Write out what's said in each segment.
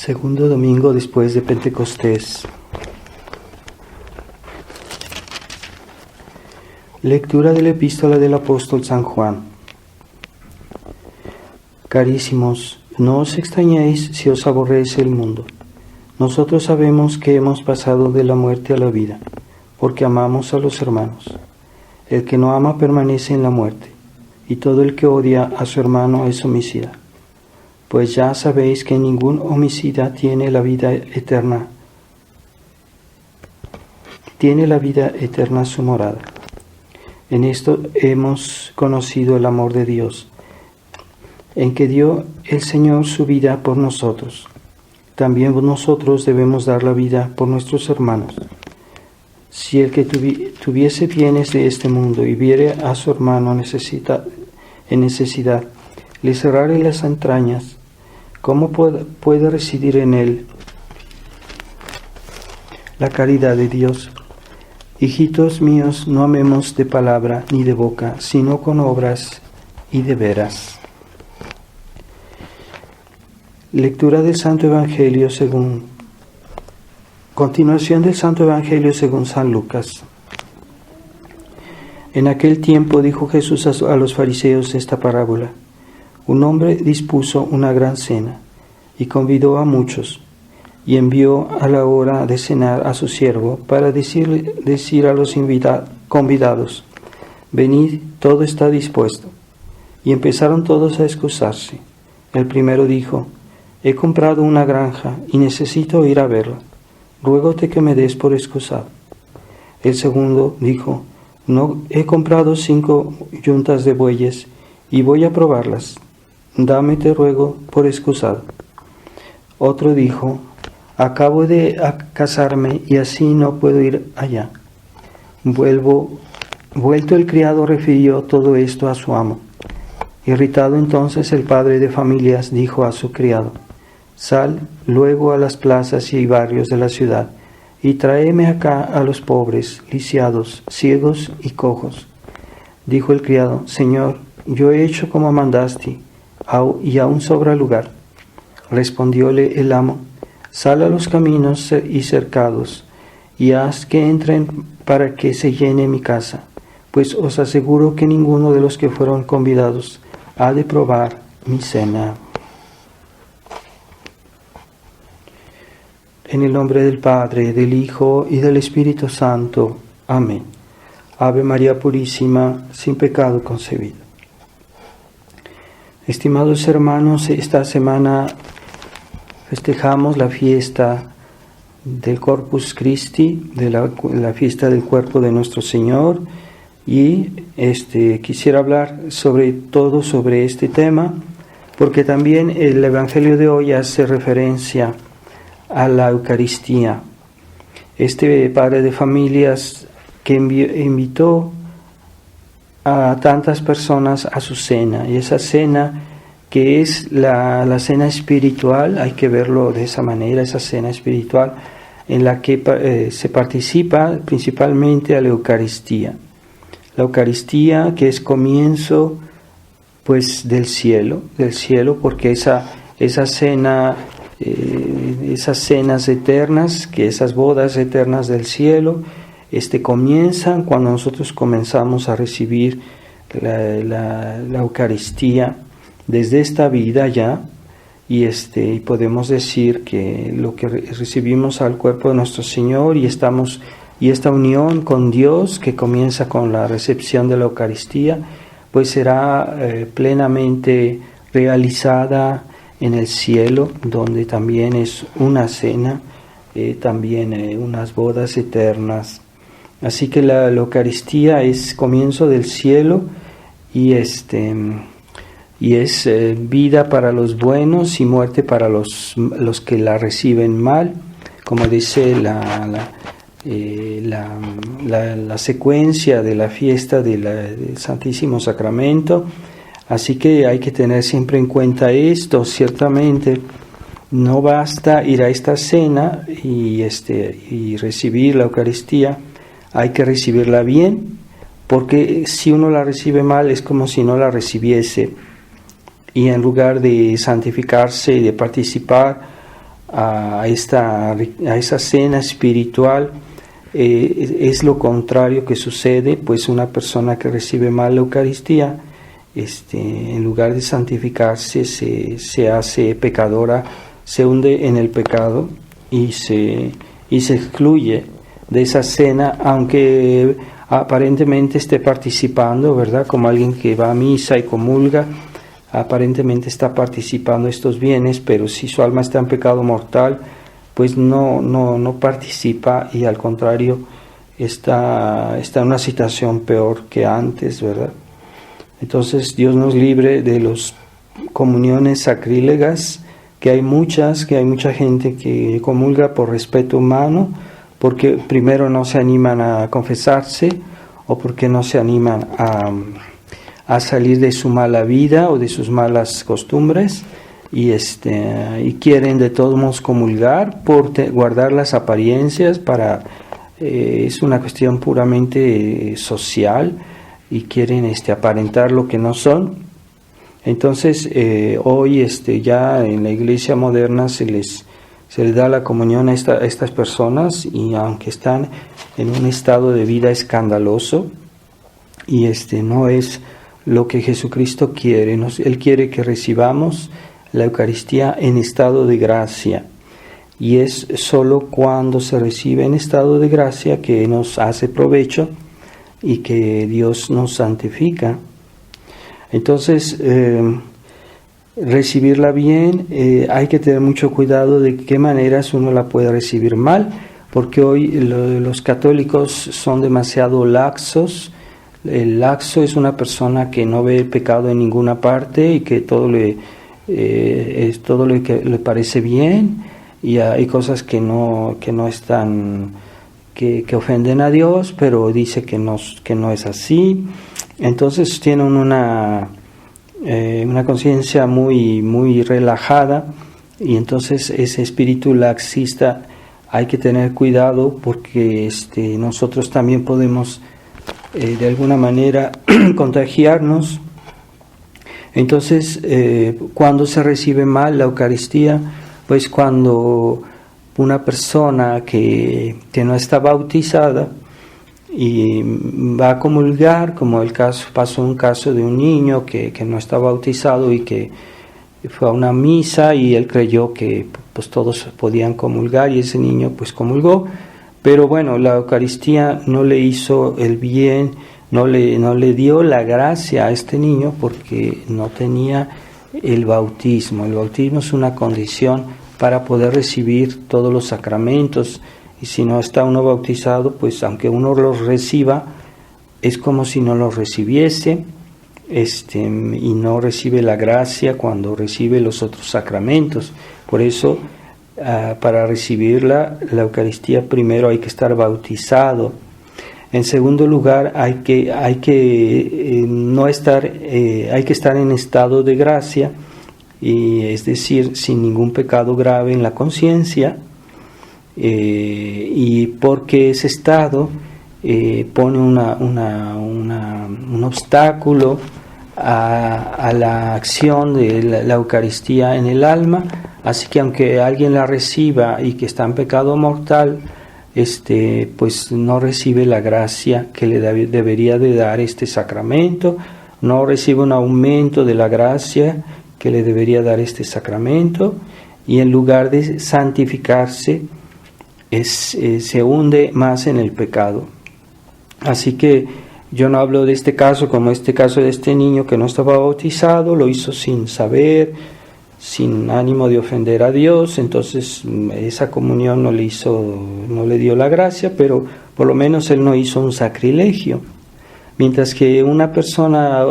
Segundo domingo después de Pentecostés. Lectura de la epístola del apóstol San Juan. Carísimos, no os extrañéis si os aborrece el mundo. Nosotros sabemos que hemos pasado de la muerte a la vida, porque amamos a los hermanos. El que no ama permanece en la muerte, y todo el que odia a su hermano es homicida. Pues ya sabéis que ningún homicida tiene la vida eterna su morada. En esto hemos conocido el amor de Dios, en que dio el Señor su vida por nosotros. También nosotros debemos dar la vida por nuestros hermanos. Si el que tuviese bienes de este mundo y viere a su hermano en necesidad, le cerrare las entrañas, ¿cómo puede residir en él la caridad de Dios? Hijitos míos, no amemos de palabra ni de boca, sino con obras y de veras. Lectura del Santo Evangelio Continuación del Santo Evangelio según San Lucas. En aquel tiempo dijo Jesús a los fariseos esta parábola. Un hombre dispuso una gran cena y convidó a muchos, y envió a la hora de cenar a su siervo para decir a los convidados: venid, todo está dispuesto. Y empezaron todos a excusarse. El primero dijo: he comprado una granja y necesito ir a verla. Ruégote que me des por excusado. El segundo dijo: no, he comprado 5 yuntas de bueyes y voy a probarlas. Dame, te ruego, por excusado. Otro dijo: acabo de casarme y así no puedo ir allá. Vuelto el criado refirió todo esto a su amo. Irritado entonces el padre de familias dijo a su criado: sal luego a las plazas y barrios de la ciudad y tráeme acá a los pobres, lisiados, ciegos y cojos. Dijo el criado: Señor, yo he hecho como mandaste, y aún sobra lugar. Respondióle el amo: sal a los caminos y cercados, y haz que entren para que se llene mi casa, pues os aseguro que ninguno de los que fueron convidados ha de probar mi cena. En el nombre del Padre, del Hijo y del Espíritu Santo. Amén. Ave María Purísima, sin pecado concebida. Estimados hermanos, esta semana festejamos la fiesta del Corpus Christi, de la fiesta del cuerpo de nuestro Señor, y quisiera hablar sobre este tema, porque también el Evangelio de hoy hace referencia a la Eucaristía. Este padre de familias que invitó a tantas personas a su cena, y esa cena que es la cena espiritual, hay que verlo de esa manera, esa cena espiritual en la que se participa principalmente a la Eucaristía. La Eucaristía que es comienzo pues del cielo, porque esa cena, esas cenas eternas, que esas bodas eternas del cielo, comienzan cuando nosotros comenzamos a recibir la Eucaristía desde esta vida ya, y podemos decir que lo que recibimos al cuerpo de nuestro Señor y esta unión con Dios que comienza con la recepción de la Eucaristía, pues será plenamente realizada en el cielo, donde también es una cena, también unas bodas eternas. Así que la Eucaristía es comienzo del cielo y es vida para los buenos y muerte para los que la reciben mal, como dice la secuencia de la fiesta del Santísimo Sacramento. Así que hay que tener siempre en cuenta esto. Ciertamente no basta ir a esta cena y recibir la Eucaristía, hay que recibirla bien, porque si uno la recibe mal es como si no la recibiese, y en lugar de santificarse y de participar a esa cena espiritual, es lo contrario que sucede, pues una persona que recibe mal la Eucaristía, en lugar de santificarse, se hace pecadora, se hunde en el pecado y se excluye de esa cena, aunque aparentemente esté participando, ¿verdad? Como alguien que va a misa y comulga, aparentemente está participando de estos bienes, pero si su alma está en pecado mortal, pues no participa, y al contrario está en una situación peor que antes, ¿verdad? Entonces Dios nos libre de las comuniones sacrílegas, que hay mucha gente que comulga por respeto humano, porque primero no se animan a confesarse, o porque no se animan a salir de su mala vida o de sus malas costumbres, y quieren de todos modos comulgar por guardar las apariencias, es una cuestión puramente social, y quieren aparentar lo que no son. Entonces hoy ya en la iglesia moderna se les da la comunión a estas personas, y aunque están en un estado de vida escandaloso, y no es lo que Jesucristo quiere. Él quiere que recibamos la Eucaristía en estado de gracia, y es solo cuando se recibe en estado de gracia que nos hace provecho y que Dios nos santifica. Entonces, recibirla bien, hay que tener mucho cuidado de qué maneras uno la puede recibir mal, porque hoy los católicos son demasiado laxos. El laxo es una persona que no ve el pecado en ninguna parte, y que todo le parece bien, y hay cosas que no están, que ofenden a Dios, pero dice que no es así. Entonces tienen una conciencia muy, muy relajada, y entonces ese espíritu laxista hay que tener cuidado, porque nosotros también podemos de alguna manera contagiarnos. Entonces, cuando se recibe mal la Eucaristía, pues cuando una persona que no está bautizada y va a comulgar, como pasó un caso de un niño que no está bautizado y que fue a una misa, y él creyó que pues todos podían comulgar, y ese niño pues comulgó, pero bueno, la Eucaristía no le hizo el bien, no le dio la gracia a este niño, porque no tenía el bautismo. El bautismo es una condición para poder recibir todos los sacramentos, y si no está uno bautizado, pues aunque uno los reciba, es como si no los recibiese, y no recibe la gracia cuando recibe los otros sacramentos. Por eso, para recibir la Eucaristía, primero hay que estar bautizado. En segundo lugar, hay que estar en estado de gracia, y es decir, sin ningún pecado grave en la conciencia, y porque ese estado pone un obstáculo a la acción de la Eucaristía en el alma. Así que aunque alguien la reciba y que está en pecado mortal, pues no recibe la gracia que le debería de dar este sacramento, no recibe un aumento de la gracia que le debería dar este sacramento, y en lugar de santificarse, se hunde más en el pecado. Así que yo no hablo de este caso como este caso de este niño que no estaba bautizado, lo hizo sin saber, sin ánimo de ofender a Dios. Entonces esa comunión no le dio la gracia, pero por lo menos él no hizo un sacrilegio. Mientras que una persona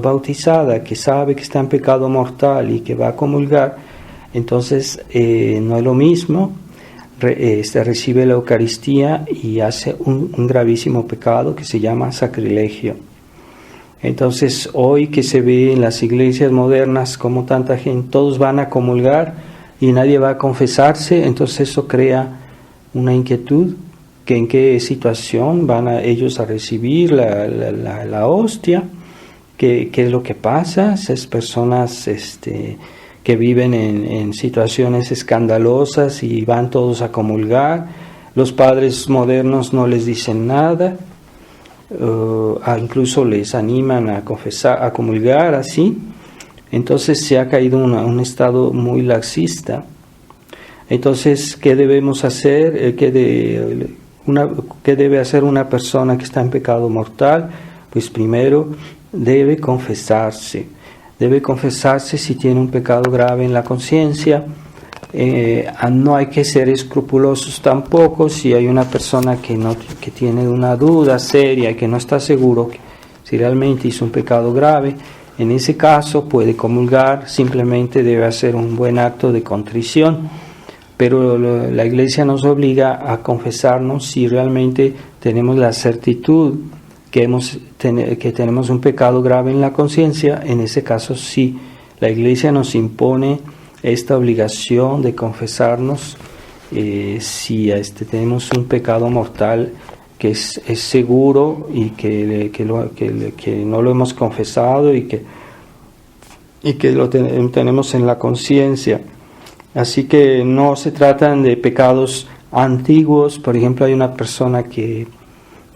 bautizada que sabe que está en pecado mortal y que va a comulgar, entonces no es lo mismo. Recibe la Eucaristía y hace un gravísimo pecado que se llama sacrilegio. Entonces hoy que se ve en las iglesias modernas como tanta gente, todos van a comulgar y nadie va a confesarse, entonces eso crea una inquietud, que en qué situación van ellos a recibir la hostia, qué es lo que pasa. Esas personas que viven en situaciones escandalosas y van todos a comulgar. Los padres modernos no les dicen nada, incluso les animan a confesar, a comulgar así. Entonces se ha caído un estado muy laxista. Entonces, ¿qué debemos hacer? ¿Qué debe hacer una persona que está en pecado mortal? Pues primero debe confesarse. Debe confesarse si tiene un pecado grave en la conciencia. No hay que ser escrupulosos tampoco. Si hay una persona que tiene una duda seria y que no está seguro si realmente hizo un pecado grave, en ese caso puede comulgar, simplemente debe hacer un buen acto de contrición. Pero la Iglesia nos obliga a confesarnos si realmente tenemos la certitud que tenemos un pecado grave en la conciencia. En ese caso sí, la Iglesia nos impone esta obligación de confesarnos si tenemos un pecado mortal que es seguro y que no lo hemos confesado y que lo tenemos en la conciencia. Así que no se tratan de pecados antiguos. Por ejemplo, hay una persona que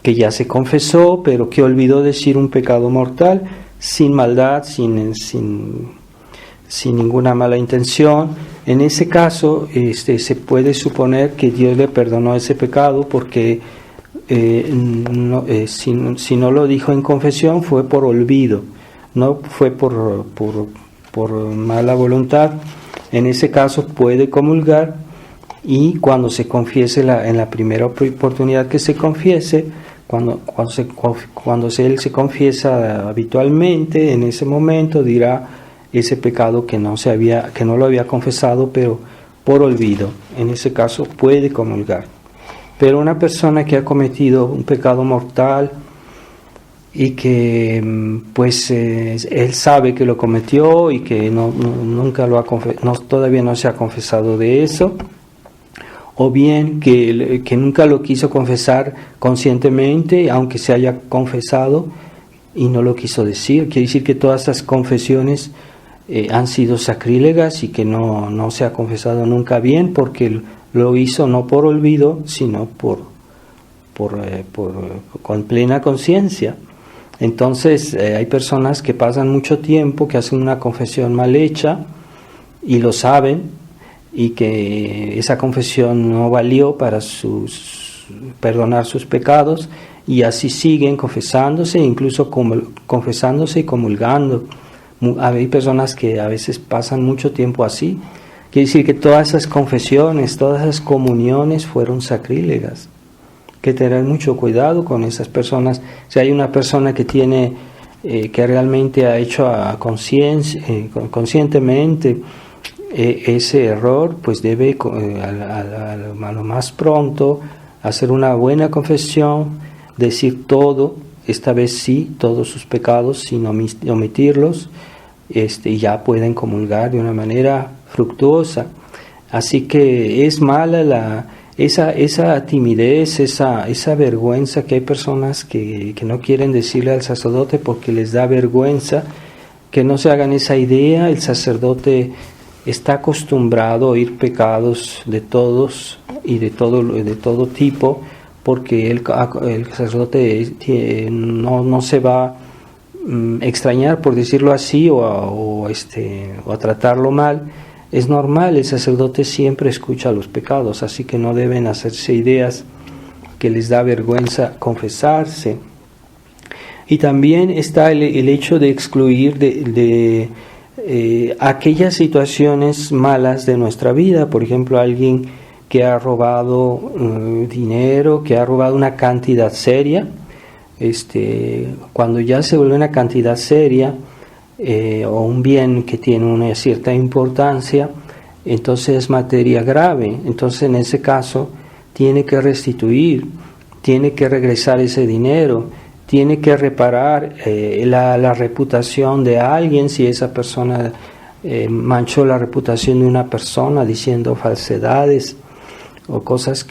ya se confesó, pero que olvidó decir un pecado mortal, sin maldad, sin ninguna mala intención. En ese caso, se puede suponer que Dios le perdonó ese pecado porque si no lo dijo en confesión fue por olvido, no fue por mala voluntad. En ese caso puede comulgar, y cuando se confiese en la primera oportunidad que se confiese, cuando él se confiesa habitualmente, en ese momento dirá ese pecado que no lo había confesado, pero por olvido. En ese caso puede comulgar. Pero una persona que ha cometido un pecado mortal y que pues él sabe que lo cometió y que nunca todavía no se ha confesado de eso, o bien que nunca lo quiso confesar conscientemente, aunque se haya confesado y no lo quiso decir, quiere decir que todas esas confesiones han sido sacrílegas y que no se ha confesado nunca bien, porque lo hizo no por olvido, sino con plena conciencia. Entonces hay personas que pasan mucho tiempo, que hacen una confesión mal hecha y lo saben, y que esa confesión no valió para perdonar sus pecados, y así siguen confesándose, incluso confesándose y comulgando. Hay personas que a veces pasan mucho tiempo así. Quiere decir que todas esas confesiones, todas esas comuniones fueron sacrílegas. Hay que tener mucho cuidado con esas personas. Si hay una persona que que realmente ha hecho conscientemente ese error, pues debe a lo más pronto hacer una buena confesión, decir todo, esta vez sí, todos sus pecados sin omitirlos, y ya pueden comulgar de una manera fructuosa. Así que es mala esa timidez, esa vergüenza, que hay personas que no quieren decirle al sacerdote porque les da vergüenza. Que no se hagan esa idea. El sacerdote está acostumbrado a oír pecados de todos y de todo tipo, porque el sacerdote no se va a extrañar, por decirlo así, o a tratarlo mal. Es normal, el sacerdote siempre escucha los pecados, así que no deben hacerse ideas que les da vergüenza confesarse. Y también está el hecho de excluir de aquellas situaciones malas de nuestra vida. Por ejemplo, alguien que ha robado dinero, que ha robado una cantidad seria, cuando ya se vuelve una cantidad seria, o un bien que tiene una cierta importancia, entonces es materia grave. Entonces en ese caso tiene que restituir, tiene que regresar ese dinero, tiene que reparar la reputación de alguien. Si esa persona manchó la reputación de una persona diciendo falsedades o cosas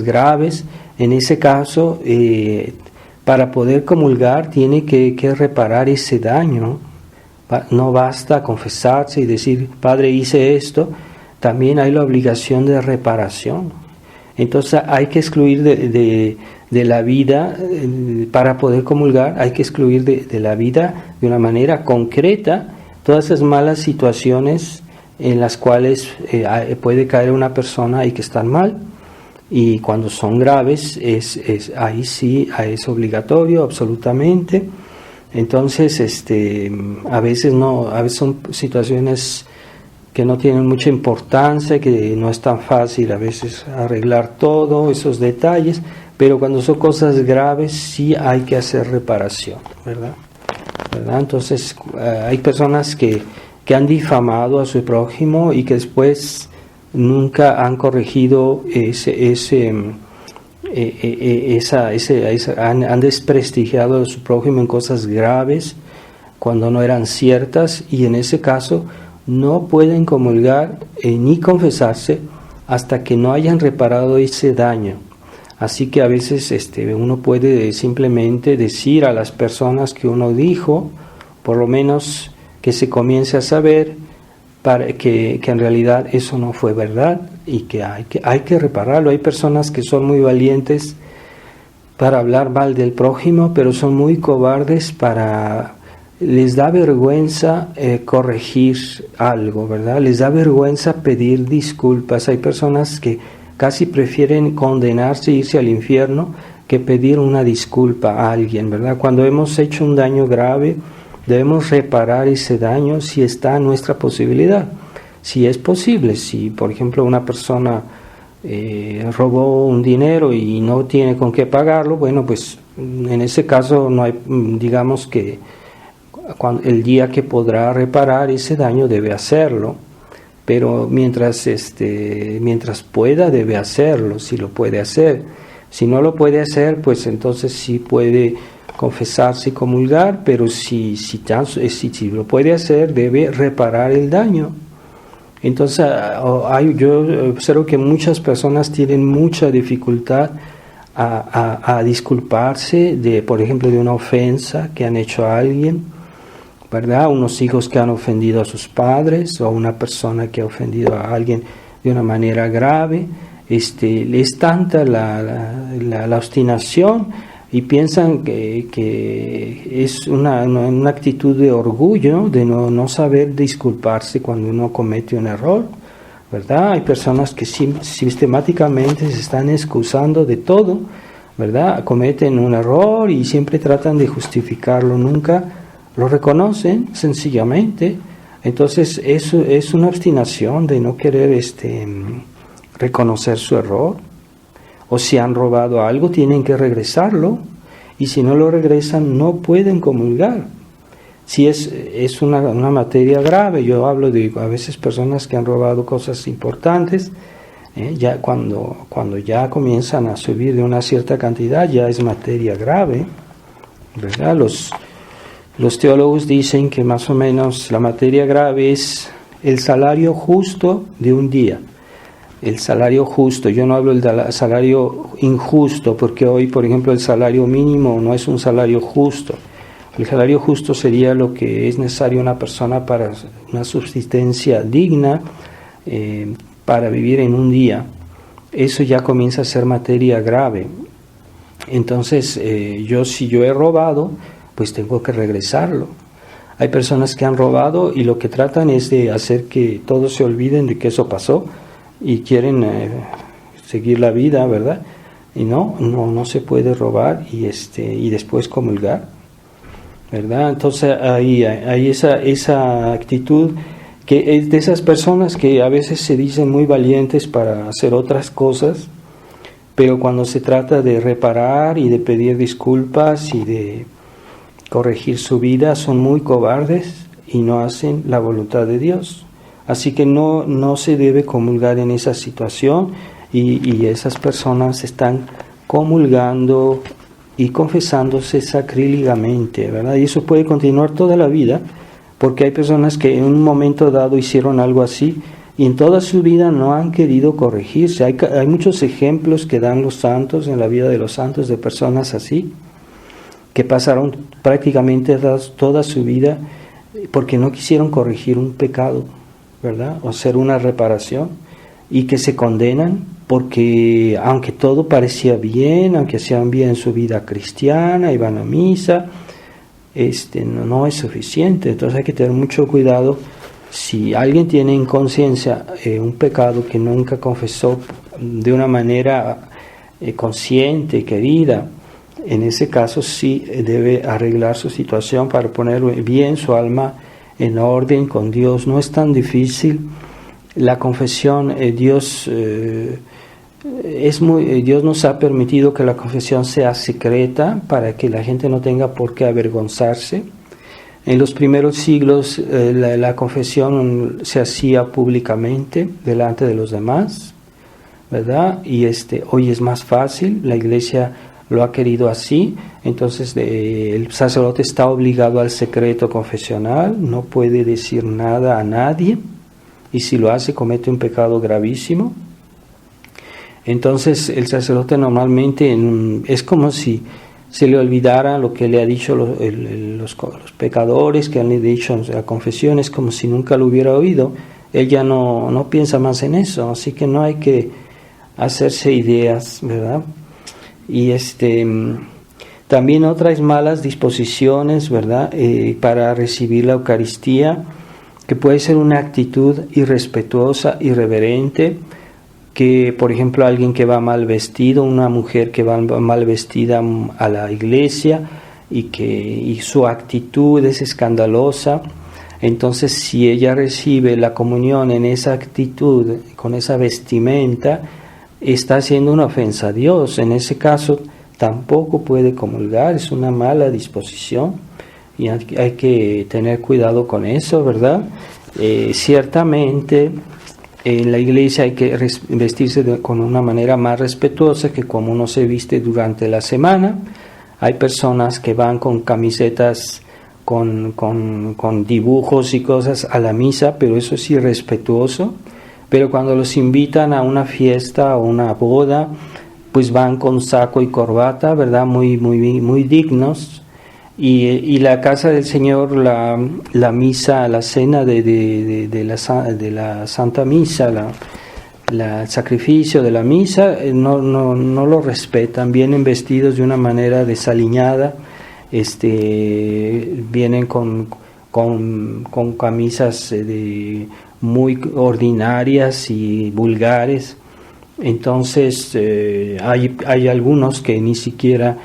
graves, en ese caso para poder comulgar tiene que reparar ese daño. No basta confesarse y decir, Padre, hice esto, también hay la obligación de reparación. Entonces hay que excluir de la vida, para poder comulgar, hay que excluir de la vida de una manera concreta todas esas malas situaciones en las cuales puede caer una persona y que están mal. Y cuando son graves, ahí sí es obligatorio, absolutamente. Entonces, a veces son situaciones que no tienen mucha importancia, que no es tan fácil a veces arreglar todo, esos detalles, pero cuando son cosas graves sí hay que hacer reparación, ¿verdad? Entonces, hay personas que han difamado a su prójimo y que después nunca han corregido han desprestigiado a su prójimo en cosas graves cuando no eran ciertas, y en ese caso no pueden comulgar ni confesarse hasta que no hayan reparado ese daño. Así que a veces uno puede simplemente decir a las personas que uno dijo, por lo menos que se comience a saber para que en realidad eso no fue verdad y que hay que repararlo. Hay personas que son muy valientes para hablar mal del prójimo, pero son muy cobardes les da vergüenza corregir algo, ¿verdad? Les da vergüenza pedir disculpas. Hay personas que casi prefieren condenarse e irse al infierno que pedir una disculpa a alguien, ¿verdad? Cuando hemos hecho un daño grave, debemos reparar ese daño si está en nuestra posibilidad. Si es posible, si por ejemplo una persona robó un dinero y no tiene con qué pagarlo, bueno, pues en ese caso no hay, digamos que el día que podrá reparar ese daño debe hacerlo, pero mientras pueda debe hacerlo, si lo puede hacer. Si no lo puede hacer, pues entonces sí puede confesarse y comulgar, pero si lo puede hacer, debe reparar el daño. Entonces yo observo que muchas personas tienen mucha dificultad a disculparse por ejemplo, de una ofensa que han hecho a alguien, ¿verdad? Unos hijos que han ofendido a sus padres, o una persona que ha ofendido a alguien de una manera grave. Es tanta la obstinación, y piensan que es una actitud de orgullo, de no saber disculparse cuando uno comete un error, ¿verdad? Hay personas que sistemáticamente se están excusando de todo, ¿verdad? Cometen un error y siempre tratan de justificarlo, nunca lo reconocen sencillamente. Entonces eso es una obstinación de no querer reconocer su error. O si han robado algo, tienen que regresarlo, y si no lo regresan no pueden comulgar. Si es una materia grave, yo hablo de a veces personas que han robado cosas importantes, ya cuando ya comienzan a subir de una cierta cantidad ya es materia grave, ¿verdad? Los teólogos dicen que más o menos la materia grave es el salario justo de un día. El salario justo, yo no hablo del salario injusto, porque hoy, por ejemplo, el salario mínimo no es un salario justo. El salario justo sería lo que es necesario una persona para una subsistencia digna, para vivir en un día. Eso ya comienza a ser materia grave. Entonces, si yo he robado, pues tengo que regresarlo. Hay personas que han robado y lo que tratan es de hacer que todos se olviden de que eso pasó, y quieren seguir la vida, ¿verdad? Y no se puede robar y después comulgar, ¿verdad? Entonces hay esa actitud que es de esas personas que a veces se dicen muy valientes para hacer otras cosas, pero cuando se trata de reparar y de pedir disculpas y de corregir su vida, son muy cobardes y no hacen la voluntad de Dios. Así que no se debe comulgar en esa situación, y esas personas están comulgando y confesándose sacrílegamente, ¿verdad? Y eso puede continuar toda la vida, porque hay personas que en un momento dado hicieron algo así y en toda su vida no han querido corregirse. Hay muchos ejemplos que dan los santos en la vida de los santos, de personas así, que pasaron prácticamente toda su vida porque no quisieron corregir un pecado, ¿verdad? O hacer una reparación, y que se condenan porque aunque todo parecía bien, aunque hacían bien su vida cristiana, iban a misa, no es suficiente. Entonces hay que tener mucho cuidado. Si alguien tiene en conciencia un pecado que nunca confesó de una manera consciente, querida, en ese caso sí debe arreglar su situación para poner bien su alma en orden con Dios. No es tan difícil. La confesión, Dios nos ha permitido que la confesión sea secreta para que la gente no tenga por qué avergonzarse. En los primeros siglos la confesión se hacía públicamente delante de los demás, ¿verdad? Y hoy es más fácil, la Iglesia lo ha querido así. Entonces el sacerdote está obligado al secreto confesional, no puede decir nada a nadie, y si lo hace comete un pecado gravísimo. Entonces el sacerdote normalmente es como si se le olvidara lo que le ha dicho los pecadores, que han dicho en la confesión, es como si nunca lo hubiera oído. Él ya no piensa más en eso, así que no hay que hacerse ideas, ¿verdad? Y también otras malas disposiciones, ¿verdad? Para recibir la Eucaristía, que puede ser una actitud irrespetuosa, irreverente, que por ejemplo alguien que va mal vestido, una mujer que va mal vestida a la iglesia y su actitud es escandalosa, entonces si ella recibe la comunión en esa actitud, con esa vestimenta, está haciendo una ofensa a Dios. En ese caso tampoco puede comulgar, es una mala disposición y hay que tener cuidado con eso, ¿verdad? Ciertamente en la iglesia hay que vestirse con una manera más respetuosa que como uno se viste durante la semana. Hay personas que van con camisetas con dibujos y cosas a la misa, pero eso es irrespetuoso. Pero cuando los invitan a una fiesta o una boda, pues van con saco y corbata, ¿verdad? Muy, muy, muy dignos. Y la casa del Señor, la misa, la cena de la Santa Misa, el sacrificio de la misa, no lo respetan. Vienen vestidos de una manera desaliñada, vienen con camisas muy ordinarias y vulgares. Entonces hay algunos que ni siquiera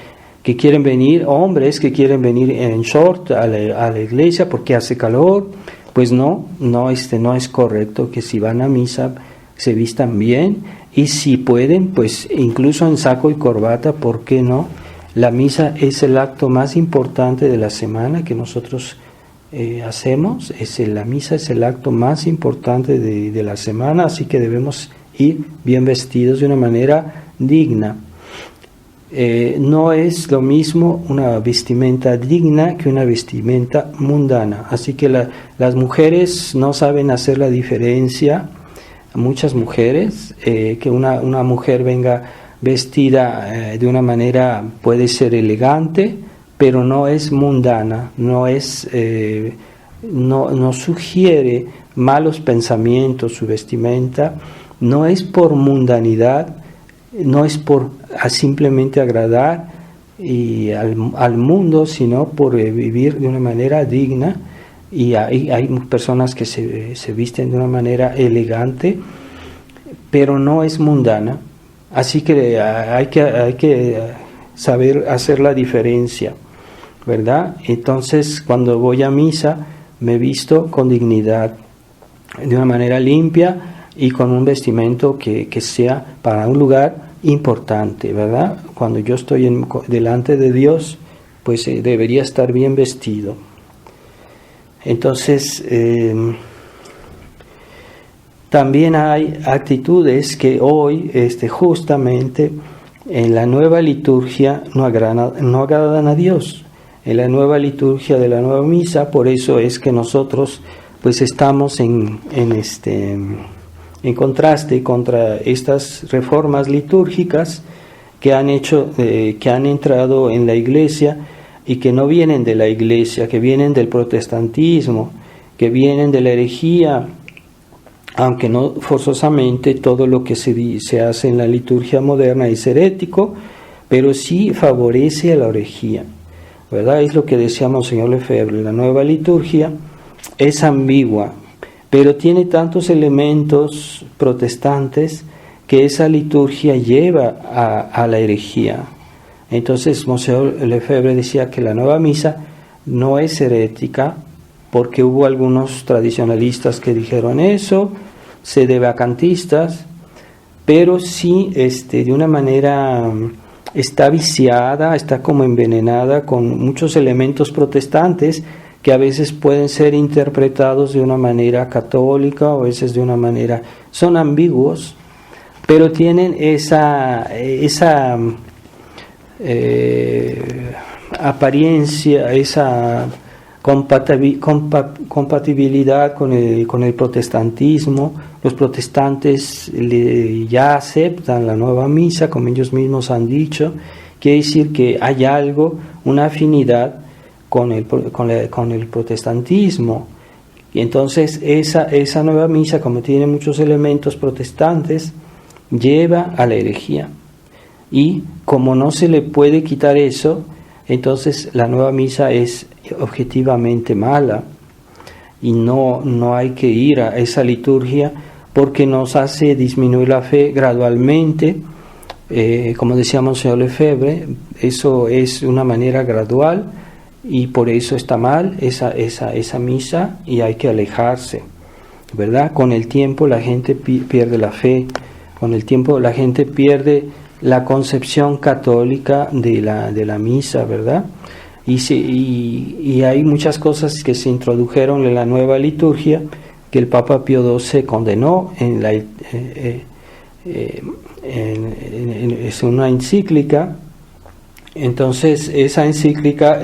que quieren venir, hombres que quieren venir en short a la iglesia porque hace calor. Pues no es correcto que si van a misa se vistan bien, y si pueden, pues incluso en saco y corbata, ¿por qué no? La misa es el acto más importante de la semana que nosotros hacemos. La misa es el acto más importante de la semana, así que debemos ir bien vestidos de una manera digna. No es lo mismo una vestimenta digna que una vestimenta mundana, así que las mujeres no saben hacer la diferencia. Muchas mujeres, que una mujer venga vestida de una manera puede ser elegante, pero no es mundana, no sugiere malos pensamientos su vestimenta, no es por mundanidad, no es por simplemente agradar al mundo, sino por vivir de una manera digna. Y hay personas que se visten de una manera elegante, pero no es mundana. Así que hay que saber hacer la diferencia, ¿verdad? Entonces, cuando voy a misa, me visto con dignidad, de una manera limpia y con un vestimento que sea para un lugar importante, ¿verdad? Cuando yo estoy delante de Dios, pues debería estar bien vestido. Entonces, también hay actitudes que hoy, justamente en la nueva liturgia, no agradan a Dios. En la nueva liturgia de la nueva misa, por eso es que nosotros, pues, estamos en contraste contra estas reformas litúrgicas que han entrado en la Iglesia, y que no vienen de la Iglesia, que vienen del protestantismo, que vienen de la herejía, aunque no forzosamente todo lo que se hace en la liturgia moderna es herético, pero sí favorece a la herejía, ¿verdad? Es lo que decía Monseñor Lefebvre, la nueva liturgia es ambigua, pero tiene tantos elementos protestantes que esa liturgia lleva a la herejía. Entonces Monseñor Lefebvre decía que la nueva misa no es herética, porque hubo algunos tradicionalistas que dijeron eso, se debe a kantistas, pero sí de una manera está viciada, está como envenenada con muchos elementos protestantes que a veces pueden ser interpretados de una manera católica o a veces de una manera, son ambiguos, pero tienen esa apariencia, esa compatibilidad con el protestantismo. Los protestantes ya aceptan la nueva misa, como ellos mismos han dicho. Quiere decir que hay algo, una afinidad con el protestantismo. Y entonces esa nueva misa, como tiene muchos elementos protestantes, lleva a la herejía. Y como no se le puede quitar eso, entonces la nueva misa es objetivamente mala y no hay que ir a esa liturgia porque nos hace disminuir la fe gradualmente. Como decíamos señor Lefebvre, eso es una manera gradual y por eso está mal esa misa y hay que alejarse, ¿verdad? Con el tiempo la gente pierde la fe, con el tiempo la gente pierde la concepción católica de la misa, ¿verdad? Y hay muchas cosas que se introdujeron en la nueva liturgia que el Papa Pío XII condenó es una encíclica. Entonces esa encíclica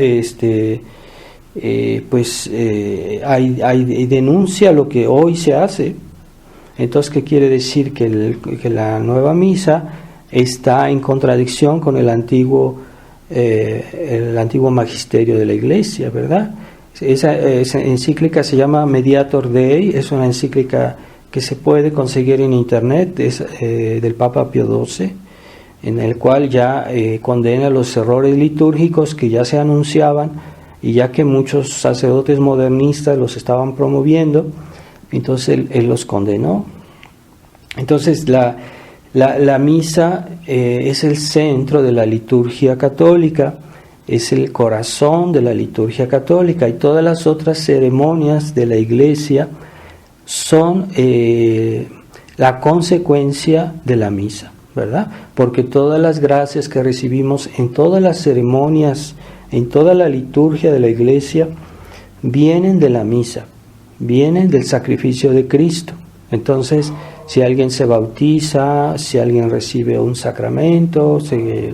denuncia lo que hoy se hace. Entonces, ¿qué quiere decir? Que la nueva misa está en contradicción con el antiguo magisterio de la Iglesia, ¿verdad? Esa encíclica se llama Mediator Dei, es una encíclica que se puede conseguir en internet, es del Papa Pío XII, en el cual ya condena los errores litúrgicos que ya se anunciaban y ya que muchos sacerdotes modernistas los estaban promoviendo, entonces él los condenó. Entonces la misa es el centro de la liturgia católica, es el corazón de la liturgia católica y todas las otras ceremonias de la Iglesia son la consecuencia de la misa, ¿verdad? Porque todas las gracias que recibimos en todas las ceremonias, en toda la liturgia de la Iglesia, vienen de la misa, vienen del sacrificio de Cristo. Entonces, si alguien se bautiza, si alguien recibe un sacramento,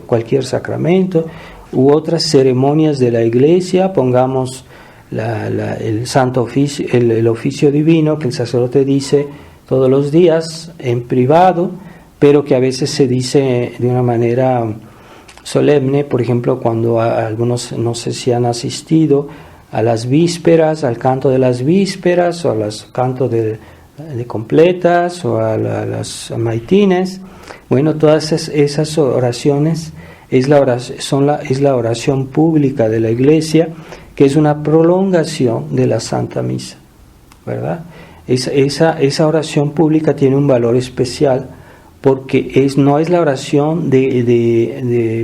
cualquier sacramento, u otras ceremonias de la Iglesia, pongamos el santo oficio, el oficio divino que el sacerdote dice todos los días en privado, pero que a veces se dice de una manera solemne. Por ejemplo, cuando algunos, no sé si han asistido a las vísperas, al canto de las vísperas o al canto de completas o a las maitines. Bueno, todas esas oraciones es la oración pública de la Iglesia, que es una prolongación de la Santa Misa, ¿verdad? Esa oración pública tiene un valor especial porque no es la oración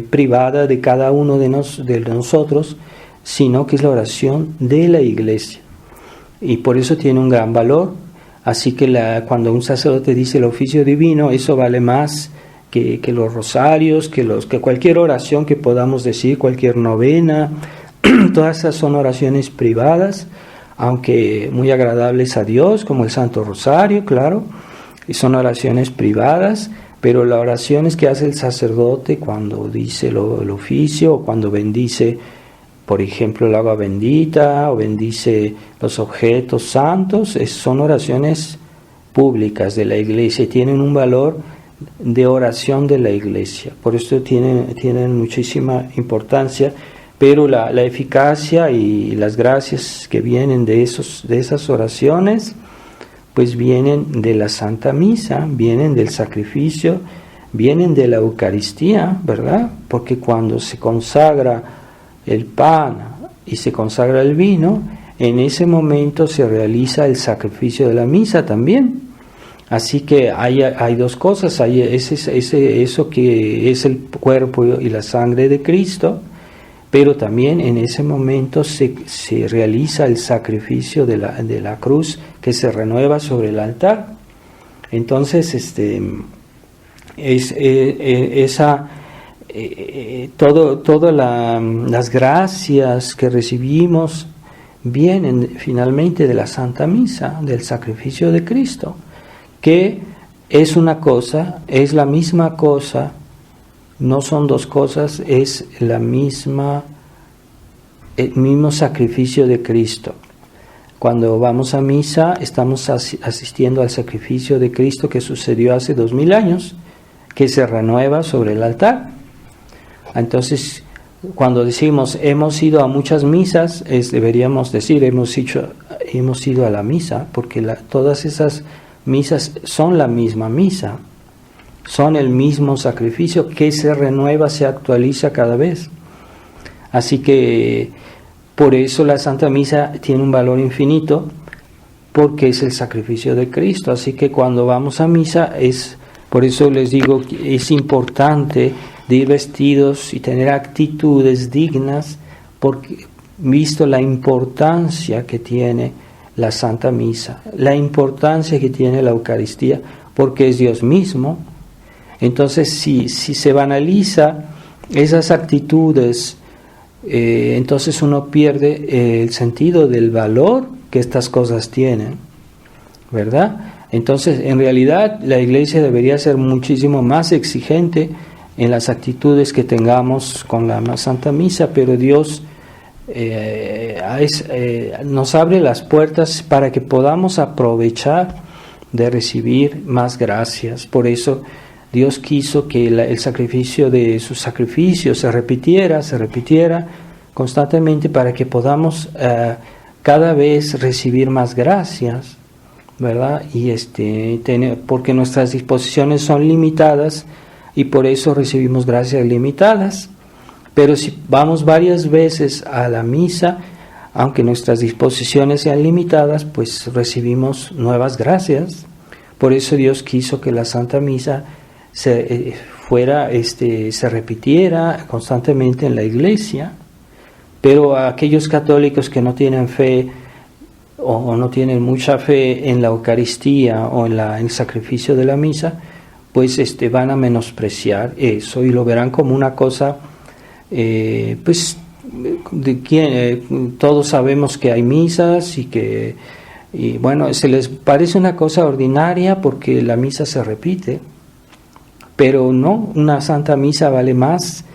privada de cada uno de nosotros, sino que es la oración de la Iglesia. Y por eso tiene un gran valor. Así que cuando un sacerdote dice el oficio divino, eso vale más que los rosarios, que cualquier oración que podamos decir, cualquier novena. Todas esas son oraciones privadas, aunque muy agradables a Dios, como el Santo Rosario, claro, y son oraciones privadas, pero las oraciones que hace el sacerdote cuando dice el oficio o cuando bendice, por ejemplo, el agua bendita o bendice los objetos santos, son oraciones públicas de la Iglesia y tienen un valor de oración de la Iglesia. Por esto tienen muchísima importancia pero la eficacia y las gracias que vienen de esas oraciones, pues vienen de la Santa Misa, vienen del sacrificio, vienen de la Eucaristía, ¿verdad? Porque cuando se consagra el pan y se consagra el vino, en ese momento se realiza el sacrificio de la misa también. Así que hay dos cosas, hay eso que es el cuerpo y la sangre de Cristo, pero también en ese momento se realiza el sacrificio de la cruz que se renueva sobre el altar. Entonces, todas las gracias que recibimos vienen finalmente de la Santa Misa, del sacrificio de Cristo, que es una cosa, es la misma cosa, no son dos cosas, es el mismo sacrificio de Cristo. Cuando vamos a misa estamos asistiendo al sacrificio de Cristo que sucedió hace 2000 años, que se renueva sobre el altar. Entonces, cuando decimos hemos ido a muchas misas, deberíamos decir hemos ido a la misa, porque todas esas misas son la misma misa, son el mismo sacrificio que se renueva, se actualiza cada vez. Así que por eso la Santa Misa tiene un valor infinito, porque es el sacrificio de Cristo. Así que cuando vamos a misa, por eso les digo que es importante de ir vestidos y tener actitudes dignas, porque visto la importancia que tiene la Santa Misa, la importancia que tiene la Eucaristía, porque es Dios mismo. Entonces, si se banaliza esas actitudes, entonces uno pierde el sentido del valor que estas cosas tienen, ¿verdad? Entonces, en realidad, la Iglesia debería ser muchísimo más exigente en las actitudes que tengamos con la Santa Misa, pero Dios nos abre las puertas para que podamos aprovechar de recibir más gracias. Por eso Dios quiso que el sacrificio de su sacrificio se repitiera constantemente, para que podamos cada vez recibir más gracias, ¿verdad? Y porque nuestras disposiciones son limitadas y por eso recibimos gracias limitadas. Pero si vamos varias veces a la misa, aunque nuestras disposiciones sean limitadas, pues recibimos nuevas gracias. Por eso Dios quiso que la Santa Misa se repitiera constantemente en la Iglesia. Pero a aquellos católicos que no tienen fe o no tienen mucha fe en la Eucaristía o en el sacrificio de la misa, pues van a menospreciar eso y lo verán como una cosa, todos sabemos que hay misas y bueno, se les parece una cosa ordinaria porque la misa se repite, pero no, una Santa Misa vale más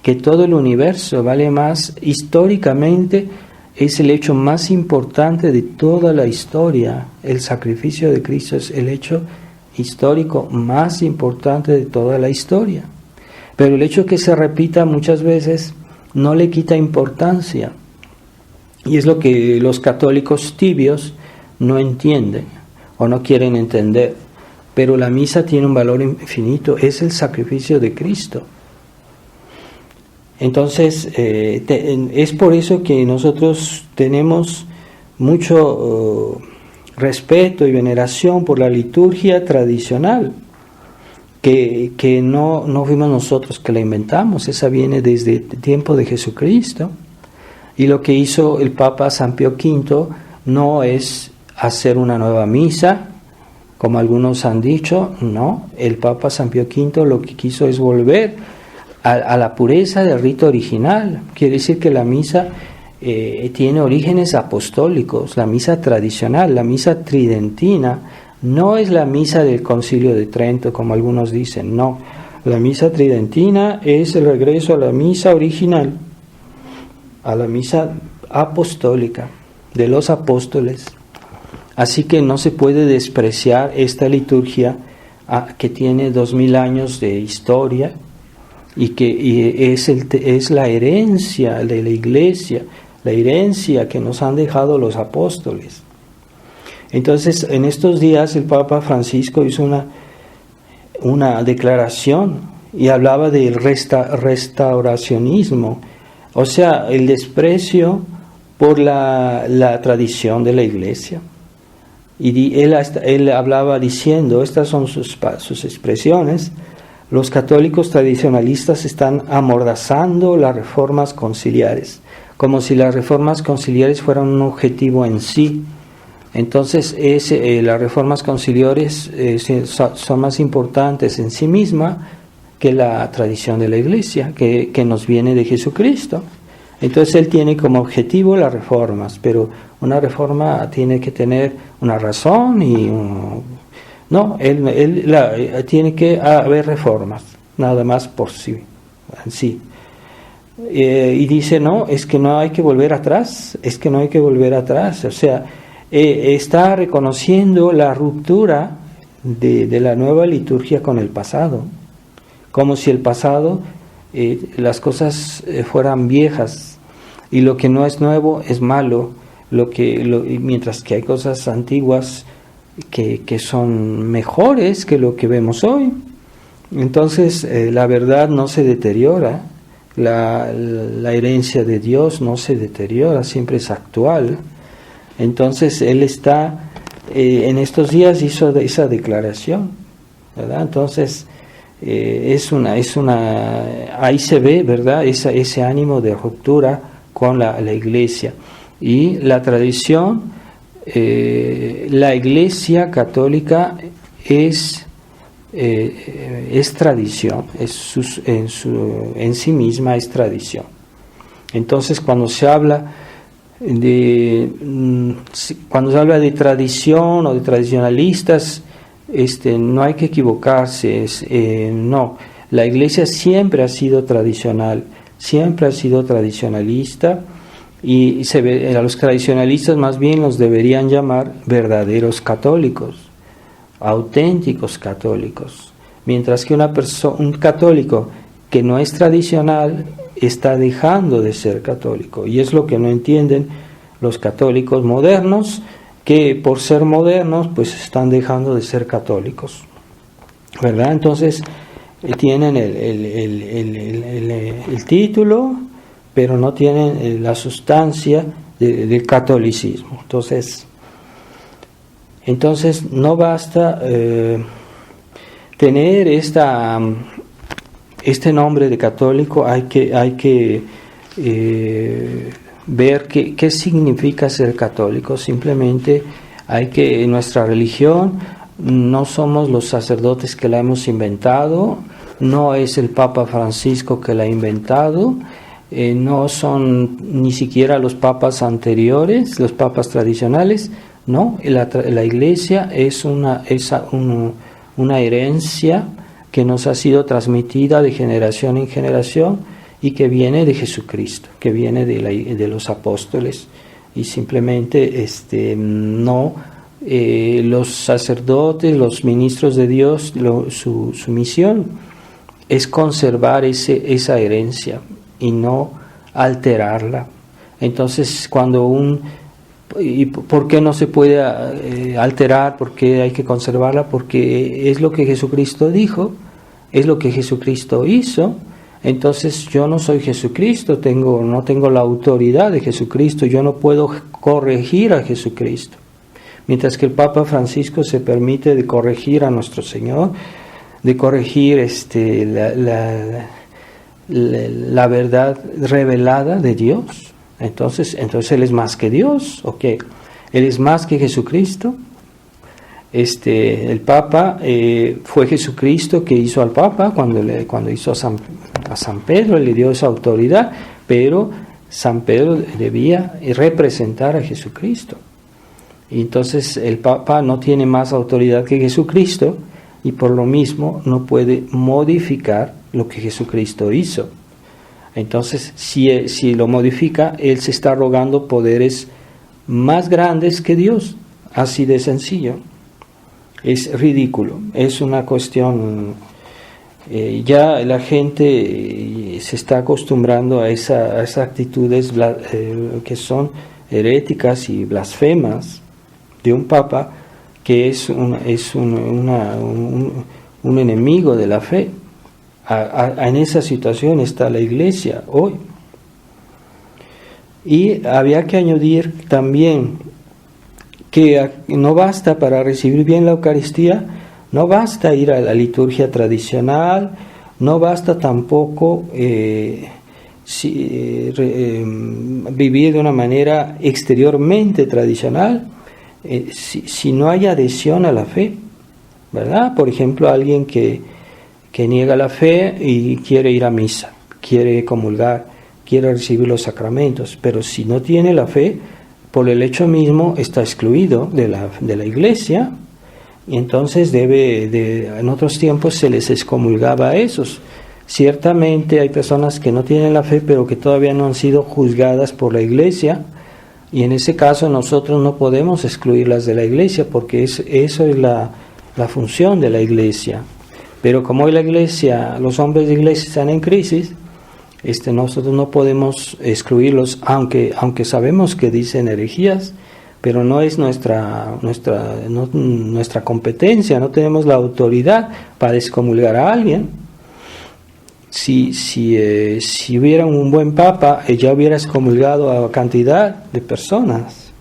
que todo el universo, vale más históricamente, es el hecho más importante de toda la historia. El sacrificio de Cristo es el hecho histórico más importante de toda la historia. Pero el hecho que se repita muchas veces no le quita importancia. Y es lo que los católicos tibios no entienden o no quieren entender. Pero la misa tiene un valor infinito, es el sacrificio de Cristo. Entonces, es por eso que nosotros tenemos mucho respeto y veneración por la liturgia tradicional, que no fuimos nosotros que la inventamos, esa viene desde el tiempo de Jesucristo. Y lo que hizo el Papa San Pío V no es hacer una nueva misa, como algunos han dicho, no, el Papa San Pío V lo que quiso es volver a la pureza del rito original. Quiere decir que la misa tiene orígenes apostólicos, la misa tradicional, la misa tridentina, no es la misa del Concilio de Trento, como algunos dicen, no. La misa tridentina es el regreso a la misa original, a la misa apostólica de los apóstoles. Así que no se puede despreciar esta liturgia que tiene 2000 años de historia. y es la herencia de la Iglesia, la herencia que nos han dejado los apóstoles. Entonces, en estos días el Papa Francisco hizo una declaración y hablaba del restauracionismo, o sea, el desprecio por la tradición de la Iglesia. Y él hablaba diciendo, estas son sus expresiones: los católicos tradicionalistas están amordazando las reformas conciliares, como si las reformas conciliares fueran un objetivo en sí. Entonces, las reformas conciliares son más importantes en sí misma que la tradición de la Iglesia, que nos viene de Jesucristo. Entonces, él tiene como objetivo las reformas, pero una reforma tiene que tener una razón y tiene que haber reformas, nada más por sí, en sí. Y dice, no, es que no hay que volver atrás, o sea, está reconociendo la ruptura de la nueva liturgia con el pasado, como si el pasado, las cosas fueran viejas, y lo que no es nuevo es malo, mientras que hay cosas antiguas que son mejores que lo que vemos hoy. Entonces, la verdad no se deteriora, la herencia de Dios no se deteriora, siempre es actual. Entonces, él está, en estos días hizo esa declaración, ¿verdad? Entonces, ahí se ve, ¿verdad?, ese ánimo de ruptura con la Iglesia. Y la tradición, la Iglesia católica es tradición, en sí misma es tradición. Entonces, cuando se habla de tradición o de tradicionalistas, no hay que equivocarse. No, la Iglesia siempre ha sido tradicional, siempre ha sido tradicionalista, y a los tradicionalistas más bien los deberían llamar verdaderos católicos, auténticos católicos, mientras que un católico que no es tradicional está dejando de ser católico, y es lo que no entienden los católicos modernos, que por ser modernos pues están dejando de ser católicos, ¿verdad? Entonces tienen el título, pero no tienen la sustancia del catolicismo. Entonces no basta tener este nombre de católico, hay que ver qué significa ser católico. Simplemente en nuestra religión no somos los sacerdotes que la hemos inventado, no es el Papa Francisco que la ha inventado, no son ni siquiera los papas anteriores, los papas tradicionales. No, la Iglesia es una herencia que nos ha sido transmitida de generación en generación y que viene de Jesucristo, que viene de los apóstoles, y simplemente los sacerdotes, los ministros de Dios, su misión es conservar esa herencia y no alterarla. Entonces, ¿y por qué no se puede alterar? ¿Por qué hay que conservarla? Porque es lo que Jesucristo dijo, es lo que Jesucristo hizo. Entonces, yo no soy Jesucristo, no tengo la autoridad de Jesucristo, yo no puedo corregir a Jesucristo. Mientras que el Papa Francisco se permite de corregir a nuestro Señor, de corregir la verdad revelada de Dios. Entonces Él es más que Dios, ¿ok? Él es más que Jesucristo. El Papa fue Jesucristo que hizo al Papa cuando hizo a San Pedro, le dio esa autoridad, pero San Pedro debía representar a Jesucristo. Y entonces el Papa no tiene más autoridad que Jesucristo, y por lo mismo no puede modificar lo que Jesucristo hizo. Entonces, si lo modifica, él se está arrogando poderes más grandes que Dios, así de sencillo. Es ridículo, es una cuestión Ya la gente se está acostumbrando a esas actitudes que son heréticas y blasfemas de un papa que es un enemigo de la fe. En esa situación está la Iglesia hoy. Y había que añadir también que no basta para recibir bien la Eucaristía, no basta ir a la liturgia tradicional, no basta tampoco vivir de una manera exteriormente tradicional, si no hay adhesión a la fe, ¿verdad? Por ejemplo, alguien que niega la fe y quiere ir a misa, quiere comulgar, quiere recibir los sacramentos, pero si no tiene la fe, por el hecho mismo está excluido de la Iglesia, y entonces en otros tiempos se les excomulgaba a esos. Ciertamente hay personas que no tienen la fe, pero que todavía no han sido juzgadas por la Iglesia, y en ese caso nosotros no podemos excluirlas de la Iglesia, porque eso es la función de la Iglesia. Pero como hoy la Iglesia, los hombres de Iglesia están en crisis, nosotros no podemos excluirlos, aunque sabemos que dicen herejías, pero no es nuestra competencia, no tenemos la autoridad para excomulgar a alguien. Si hubiera un buen papa, ya hubiera excomulgado a cantidad de personas.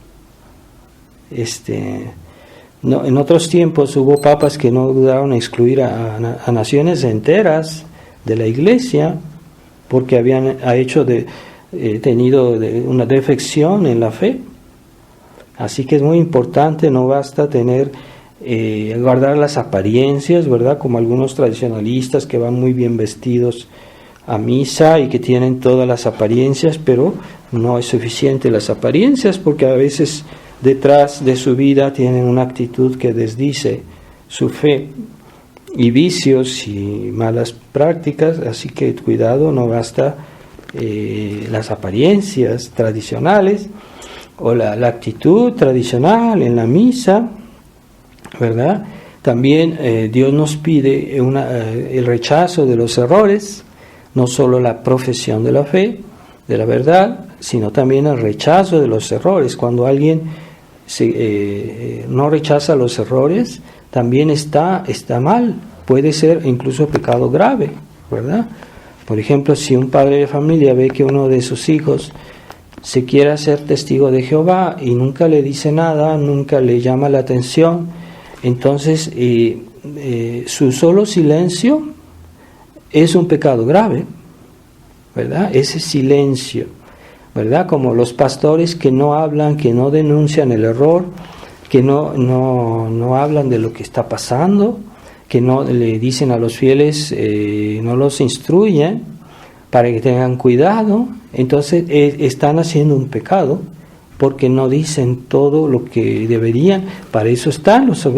En otros tiempos hubo papas que no dudaron en excluir a naciones enteras de la Iglesia, porque habían tenido una defección en la fe. Así que es muy importante, no basta guardar las apariencias, ¿verdad? Como algunos tradicionalistas que van muy bien vestidos a misa y que tienen todas las apariencias, pero no es suficiente las apariencias, porque a veces detrás de su vida tienen una actitud que desdice su fe, y vicios y malas prácticas. Así que cuidado, no basta las apariencias tradicionales o la actitud tradicional en la misa, ¿verdad? También Dios nos pide el rechazo de los errores, no solo la profesión de la fe, de la verdad, sino también el rechazo de los errores. Cuando alguien no rechaza los errores, también está mal, puede ser incluso pecado grave, ¿verdad? Por ejemplo, si un padre de familia ve que uno de sus hijos se quiere hacer testigo de Jehová y nunca le dice nada, nunca le llama la atención, entonces su solo silencio es un pecado grave, ¿verdad? Ese silencio, ¿verdad? Como los pastores que no hablan, que no denuncian el error, que no hablan de lo que está pasando, que no le dicen a los fieles, no los instruyen para que tengan cuidado. Entonces están haciendo un pecado, porque no dicen todo lo que deberían. Para eso están los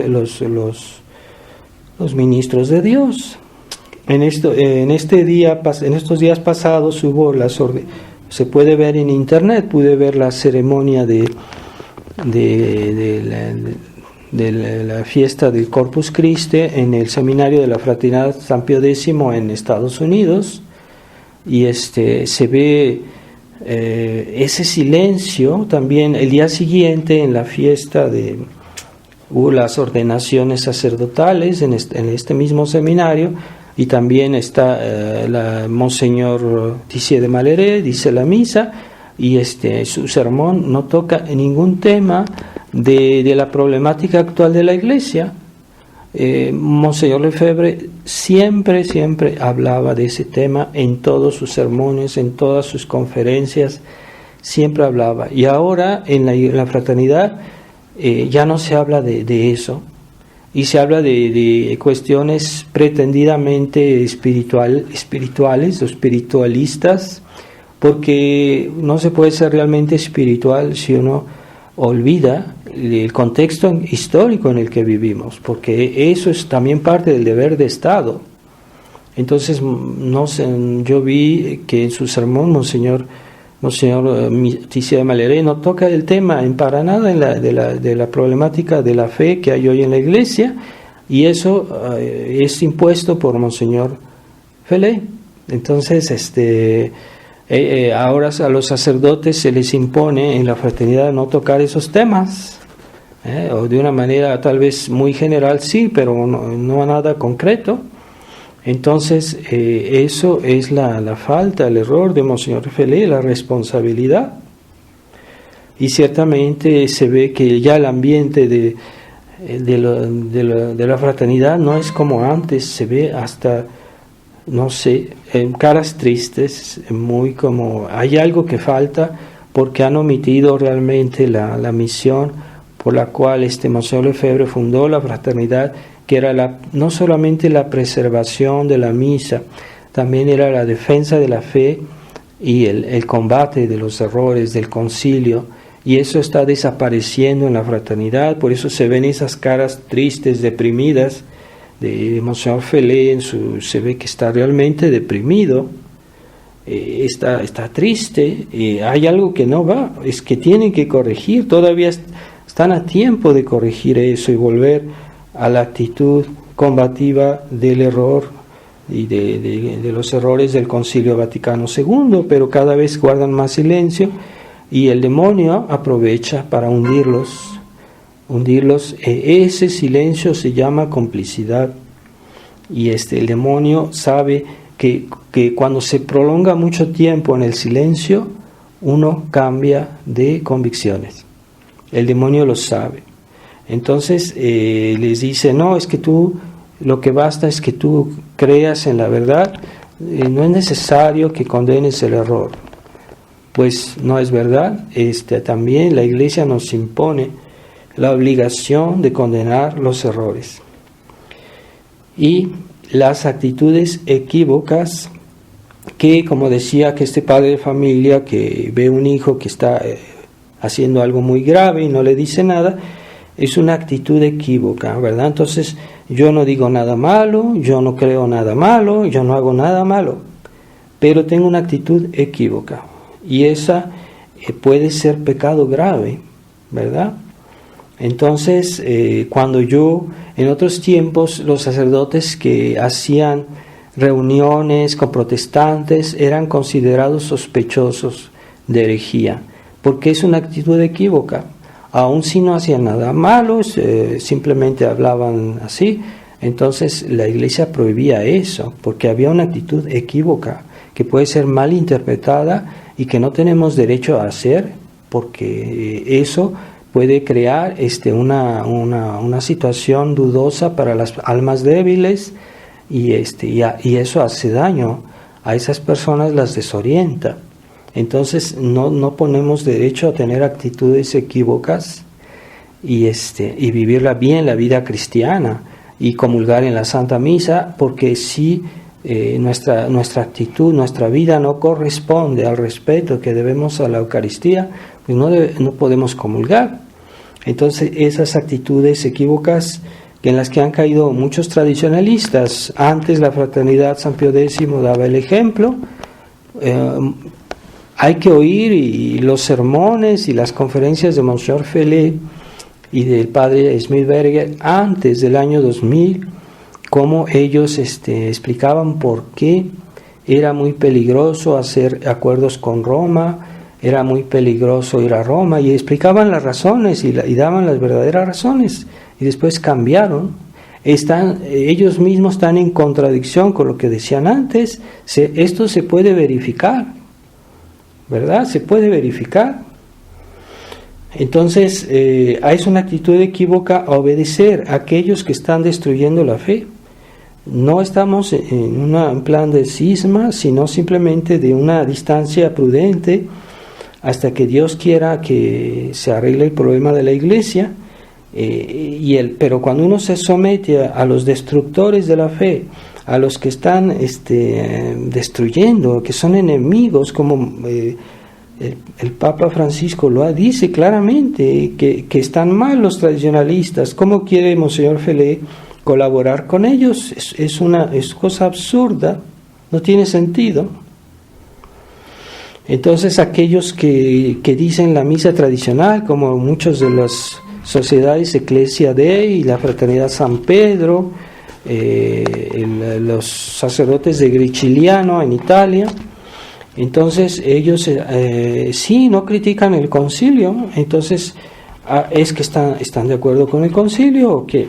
ministros de Dios. En estos días pasados hubo se puede ver en internet, pude ver la ceremonia de la fiesta del Corpus Christi en el seminario de la Fraternidad San Pío X en Estados Unidos, y se ve ese silencio. También el día siguiente en la fiesta hubo las ordenaciones sacerdotales en este mismo seminario, y también está Monseñor Tissier de Malheré, dice la misa, y su sermón no toca ningún tema de la problemática actual de la Iglesia. Monseñor Lefebvre siempre hablaba de ese tema en todos sus sermones, en todas sus conferencias, siempre hablaba. Y ahora en la fraternidad ya no se habla de eso, y se habla de cuestiones pretendidamente espirituales o espiritualistas, porque no se puede ser realmente espiritual si uno olvida el contexto histórico en el que vivimos, porque eso es también parte del deber de Estado. Entonces, yo vi que en su sermón Monseñor Tissier de Malheré no toca el tema para nada de la problemática de la fe que hay hoy en la Iglesia, y eso es impuesto por Monseñor Fele. Entonces, ahora a los sacerdotes se les impone en la fraternidad no tocar esos temas, o de una manera tal vez muy general, sí, pero no nada concreto. Entonces, eso es la falta, el error de Monseñor Fele, la responsabilidad. Y ciertamente se ve que ya el ambiente de la fraternidad no es como antes, se ve hasta, no sé, caras tristes, muy como hay algo que falta porque han omitido realmente la misión por la cual Monseñor Lefebvre fundó la fraternidad, que era no solamente la preservación de la misa, también era la defensa de la fe y el combate de los errores del concilio. Y eso está desapareciendo en la fraternidad, por eso se ven esas caras tristes, deprimidas de Monseñor Fele. Se ve que está realmente deprimido, está triste, hay algo que no va, es que tienen que corregir, todavía están a tiempo de corregir eso y volver a la actitud combativa del error y de los errores del Concilio Vaticano II, pero cada vez guardan más silencio. Y el demonio aprovecha para hundirlos. Ese silencio se llama complicidad. Y el demonio sabe que cuando se prolonga mucho tiempo en el silencio, uno cambia de convicciones. El demonio lo sabe. Entonces les dice, no, es que lo que basta es que tú creas en la verdad, no es necesario que condenes el error. Pues no es verdad. También la Iglesia nos impone la obligación de condenar los errores y las actitudes equívocas que, como decía, que este padre de familia que ve un hijo que está haciendo algo muy grave y no le dice nada, es una actitud equívoca, ¿verdad? Entonces yo no digo nada malo, yo no creo nada malo, yo no hago nada malo, pero tengo una actitud equívoca. Y esa puede ser pecado grave, ¿verdad? Entonces, cuando en otros tiempos, los sacerdotes que hacían reuniones con protestantes eran considerados sospechosos de herejía, porque es una actitud equívoca. Aun si no hacían nada malo, simplemente hablaban así, entonces la Iglesia prohibía eso, porque había una actitud equívoca que puede ser mal interpretada y que no tenemos derecho a hacer, porque eso puede crear una situación dudosa para las almas débiles y eso hace daño a esas personas, las desorienta. Entonces no ponemos derecho a tener actitudes equívocas y vivirla bien la vida cristiana y comulgar en la Santa Misa, porque si nuestra actitud, nuestra vida no corresponde al respeto que debemos a la Eucaristía, pues no podemos comulgar. Entonces esas actitudes equívocas en las que han caído muchos tradicionalistas, antes la Fraternidad San Pío X daba el ejemplo, hay que oír y los sermones y las conferencias de Monseñor Fele y del padre Smithberger antes del año 2000, cómo ellos explicaban por qué era muy peligroso hacer acuerdos con Roma, era muy peligroso ir a Roma, y explicaban las razones y daban las verdaderas razones, y después cambiaron. Ellos mismos están en contradicción con lo que decían antes. Esto se puede verificar, ¿verdad? Se puede verificar. Entonces, es una actitud equívoca a obedecer a aquellos que están destruyendo la fe. No estamos en un plan de cisma, sino simplemente de una distancia prudente hasta que Dios quiera que se arregle el problema de la Iglesia. Pero cuando uno se somete a los destructores de la fe, a los que están destruyendo, que son enemigos, como el Papa Francisco dice claramente, que están mal los tradicionalistas, ¿cómo quiere Monseñor Fele colaborar con ellos? Es cosa absurda, no tiene sentido. Entonces aquellos que dicen la misa tradicional, como muchos de las sociedades Ecclesia Dei y la Fraternidad San Pedro, los sacerdotes de Griciliano en Italia. Entonces ellos sí, no critican el concilio, entonces es que están de acuerdo con el concilio, o que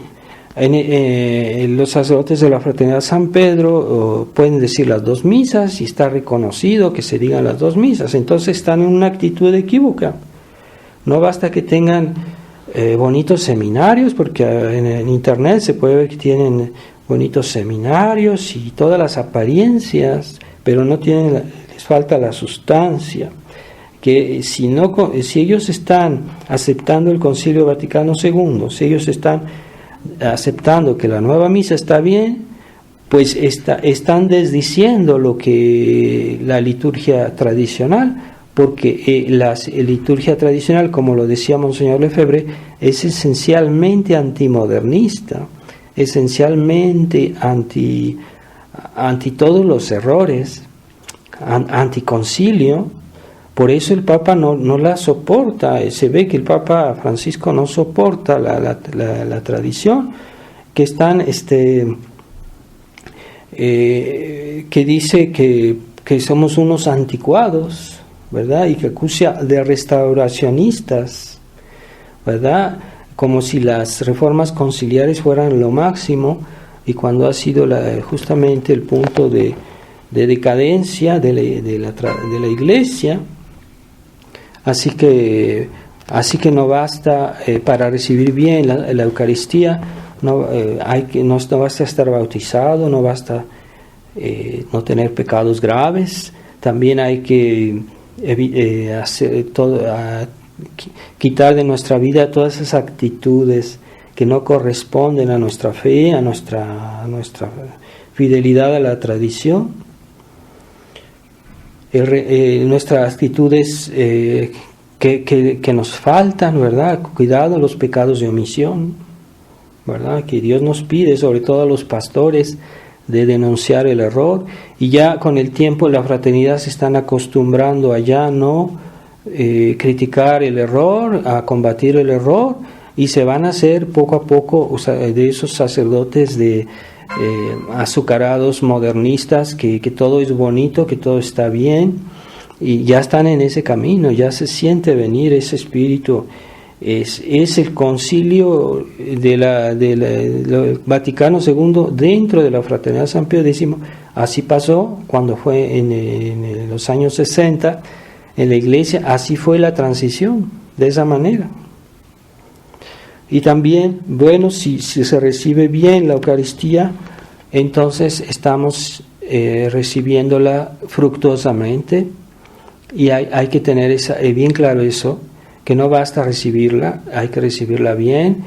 los sacerdotes de la Fraternidad San Pedro pueden decir las dos misas y está reconocido que se digan las dos misas. Entonces están en una actitud equívoca. No basta que tengan bonitos seminarios, porque en internet se puede ver que tienen bonitos seminarios y todas las apariencias, pero no tienen, les falta la sustancia. Que si ellos están aceptando el Concilio Vaticano II, si ellos están aceptando que la nueva misa está bien, pues están desdiciendo lo que la liturgia tradicional, porque la liturgia tradicional, como lo decía Monseñor Lefebvre, es esencialmente antimodernista, esencialmente anti todos los errores, anticoncilio. Por eso el Papa no la soporta. Se ve que el Papa Francisco no soporta la tradición, que están que dice que somos unos anticuados, ¿verdad? Y que acusa de restauracionistas, ¿verdad? Como si las reformas conciliares fueran lo máximo, y cuando ha sido justamente el punto de decadencia de la Iglesia. Así que no basta para recibir bien la Eucaristía, no basta estar bautizado, no basta no tener pecados graves, también hay que quitar de nuestra vida todas esas actitudes que no corresponden a nuestra fe, a nuestra fidelidad a la tradición. Nuestras actitudes que nos faltan, ¿verdad? Cuidado, los pecados de omisión, ¿verdad? Que Dios nos pide, sobre todo a los pastores, de denunciar el error, y ya con el tiempo la fraternidad se están acostumbrando a ya no criticar el error, a combatir el error, y se van a hacer poco a poco de esos sacerdotes azucarados, modernistas, que todo es bonito, que todo está bien, y ya están en ese camino, ya se siente venir ese espíritu. Es el concilio del Vaticano II dentro de la Fraternidad San Pío X. Así pasó cuando fue en los años 60 en la Iglesia, así fue la transición, de esa manera. Y también, bueno, si se recibe bien la Eucaristía, entonces estamos recibiéndola fructuosamente, y hay que tener bien claro eso, que no basta recibirla, hay que recibirla bien,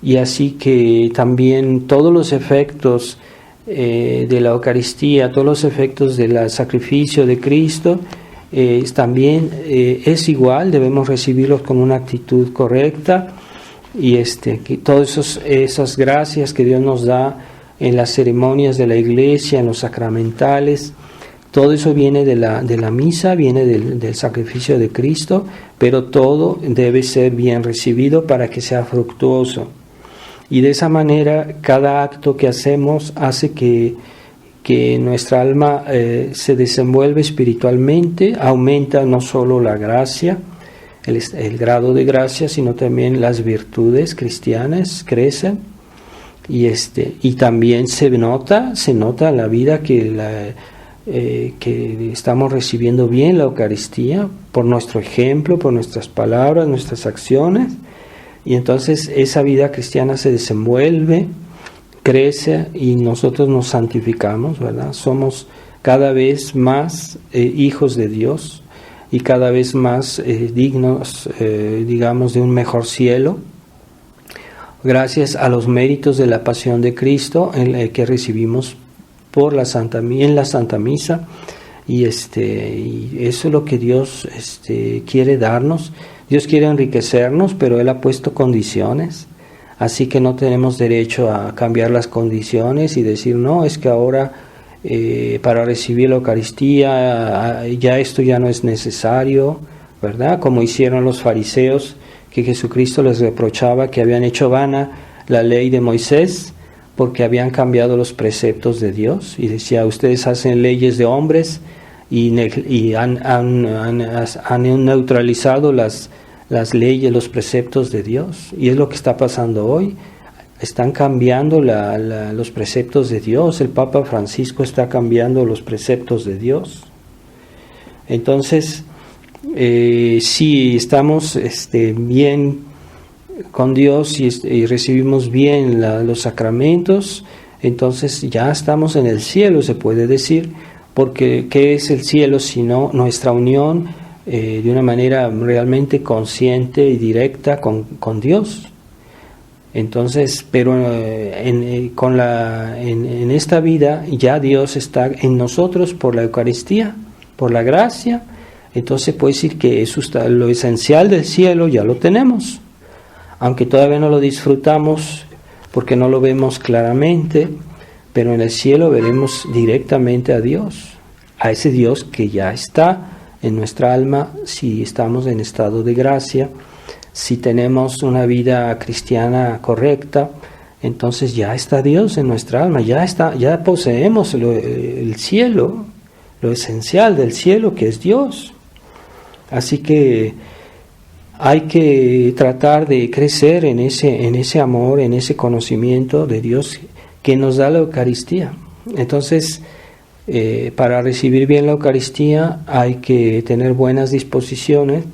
y así que también todos los efectos de la Eucaristía, todos los efectos del sacrificio de Cristo, también es igual, debemos recibirlos con una actitud correcta. Y que todas esas gracias que Dios nos da en las ceremonias de la Iglesia, en los sacramentales, todo eso viene de la misa, viene del sacrificio de Cristo, pero todo debe ser bien recibido para que sea fructuoso. Y de esa manera cada acto que hacemos hace que nuestra alma se desenvuelve espiritualmente, aumenta no solo la gracia, el grado de gracia, sino también las virtudes cristianas crecen, y también se nota en la vida que estamos recibiendo bien la Eucaristía por nuestro ejemplo, por nuestras palabras, nuestras acciones, y entonces esa vida cristiana se desenvuelve, crece, y nosotros nos santificamos, ¿verdad? Somos cada vez más hijos de Dios, y cada vez más dignos, digamos, de un mejor cielo, gracias a los méritos de la pasión de Cristo que recibimos en la Santa Misa, y eso es lo que Dios quiere darnos. Dios quiere enriquecernos, pero Él ha puesto condiciones, así que no tenemos derecho a cambiar las condiciones y decir, no, es que ahora para recibir la Eucaristía ya esto ya no es necesario, ¿verdad? Como hicieron los fariseos, que Jesucristo les reprochaba que habían hecho vana la ley de Moisés, porque habían cambiado los preceptos de Dios, y decía, ustedes hacen leyes de hombres y han neutralizado las leyes, los preceptos de Dios. Y es lo que está pasando hoy. Están cambiando los preceptos de Dios. El Papa Francisco está cambiando los preceptos de Dios. Entonces, si estamos bien con Dios y recibimos bien los sacramentos, entonces ya estamos en el cielo, se puede decir, porque ¿qué es el cielo sino nuestra unión de una manera realmente consciente y directa con Dios? Entonces, pero en esta vida ya Dios está en nosotros por la Eucaristía, por la gracia. Entonces puede decir que eso está, lo esencial del cielo ya lo tenemos, aunque todavía no lo disfrutamos porque no lo vemos claramente, pero en el cielo veremos directamente a Dios, a ese Dios que ya está en nuestra alma si estamos en estado de gracia. Si tenemos una vida cristiana correcta, entonces ya está Dios en nuestra alma, ya poseemos el cielo, lo esencial del cielo, que es Dios. Así que hay que tratar de crecer en ese amor, en ese conocimiento de Dios que nos da la Eucaristía. Entonces, para recibir bien la Eucaristía hay que tener buenas disposiciones.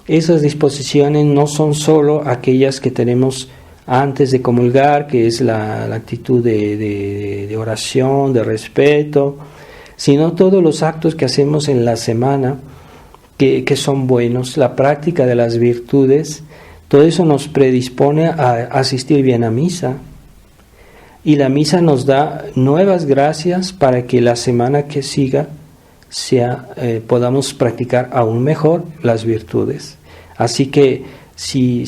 Esas disposiciones no son solo aquellas que tenemos antes de comulgar, que es la actitud de oración, de respeto, sino todos los actos que hacemos en la semana que son buenos, la práctica de las virtudes. Todo eso nos predispone a asistir bien a misa, y la misa nos da nuevas gracias para que la semana que siga podamos practicar aún mejor las virtudes. Así que si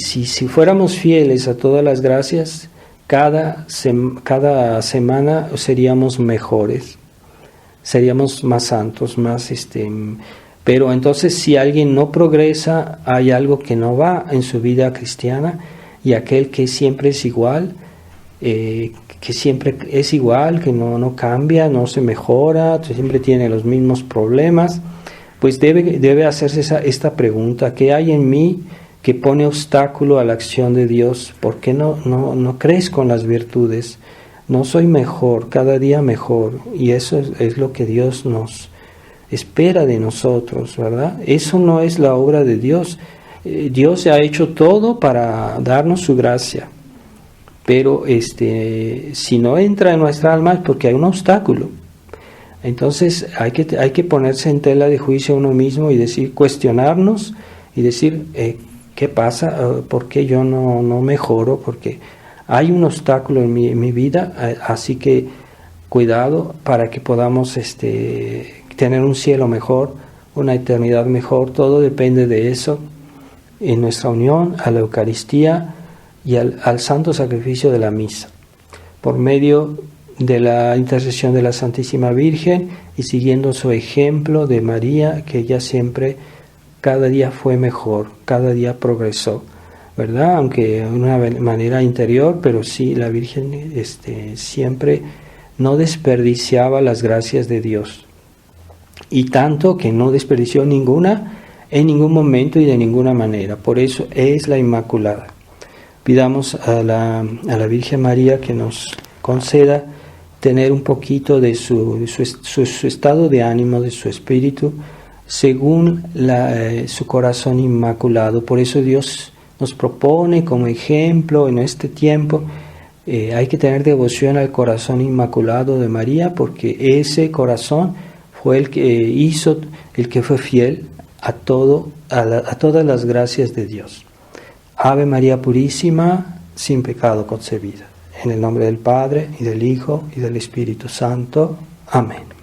fuéramos fieles a todas las gracias, cada semana seríamos mejores, seríamos más santos, más pero entonces si alguien no progresa, hay algo que no va en su vida cristiana, y aquel que siempre es igual, que no cambia, no se mejora, siempre tiene los mismos problemas, pues debe hacerse esta pregunta: ¿qué hay en mí que pone obstáculo a la acción de Dios? ¿Por qué no crezco en las virtudes? No soy mejor, cada día mejor, y eso es lo que Dios nos espera de nosotros, ¿verdad? Eso no es la obra de Dios. Dios ha hecho todo para darnos su gracia, pero si no entra en nuestra alma es porque hay un obstáculo. Entonces hay que ponerse en tela de juicio a uno mismo y cuestionarnos y decir, ¿qué pasa? ¿Por qué yo no mejoro? Porque hay un obstáculo en mi vida, así que cuidado para que podamos tener un cielo mejor, una eternidad mejor. Todo depende de eso, en nuestra unión a la Eucaristía y al santo sacrificio de la misa, por medio de la intercesión de la Santísima Virgen y siguiendo su ejemplo de María, que ella siempre, cada día fue mejor, cada día progresó, ¿verdad? Aunque de una manera interior, pero sí, la Virgen siempre no desperdiciaba las gracias de Dios, y tanto que no desperdició ninguna en ningún momento y de ninguna manera. Por eso es la Inmaculada. Pidamos a la Virgen María que nos conceda tener un poquito de su estado de ánimo, de su espíritu, según su corazón inmaculado. Por eso Dios nos propone como ejemplo en este tiempo, hay que tener devoción al corazón inmaculado de María, porque ese corazón fue el que fue fiel a todas las gracias de Dios. Ave María Purísima, sin pecado concebida. En el nombre del Padre, y del Hijo, y del Espíritu Santo. Amén.